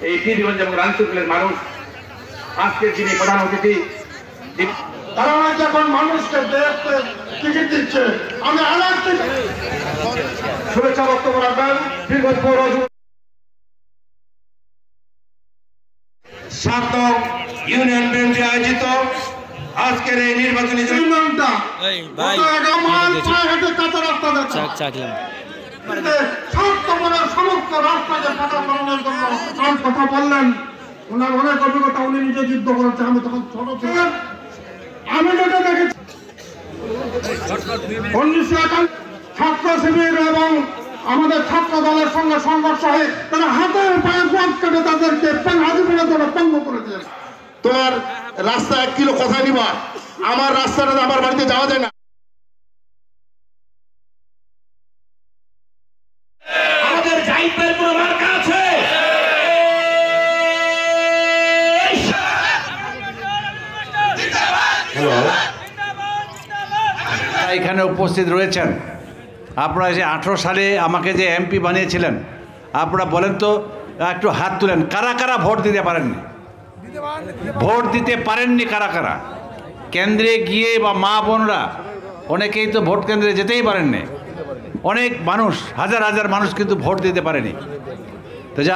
এই পীরগঞ্জ এবং রামচন্দ্রের মানুষ আজকের দিনে প্রধান অতিথি তারা যখন মানুষকে দেখতে টিকিট দিচ্ছে, আমি শুভেচ্ছা বক্তব্য রাখবেন পীরগঞ্জ পৌর সার্থক ইউনিয়ন বিএনপি আয়োজিত আজকের এই নির্বাচনী সমস্ত রাস্তাকে ফাঁকা করানোর জন্য কথা বললেন। ওনার অনেক অভিজ্ঞতা, উনি নিজে যুদ্ধ করেছে। আমি তখন ছোট ছিলাম, আমি যেটা দেখেছি 1951 ছাত্র শিবির এবং আমাদের ছাত্র দলের সঙ্গে সংঘর্ষ হয়ে তারা হাতের পায়ে গোয়াদ কেটে তাদেরকে হাজিপুরে তারা পঙ্গ করে দিয়েছে। তোমার রাস্তা 1 কিলো কথা নিবা, আমার রাস্তাটা আমার বাড়িতে যাওয়া যায় না। আমাদের জাইপের পুরো মার্কা আছে। এখানে উপস্থিত রয়েছেন আপনারা যে 18 সালে আমাকে যে এমপি বানিয়েছিলেন, আপনারা বলেন তো, একটু হাত তুলেন, কারা কারা ভোট দিতে পারেননি? ভোট দিতে পারেননি কারা কারা? কেন্দ্রে গিয়ে বা মা বোনরা অনেকেই তো ভোট কেন্দ্রে যেতেই পারেননি। অনেক মানুষ, হাজার হাজার মানুষ কিন্তু ভোট দিতে পারেনি। তো যা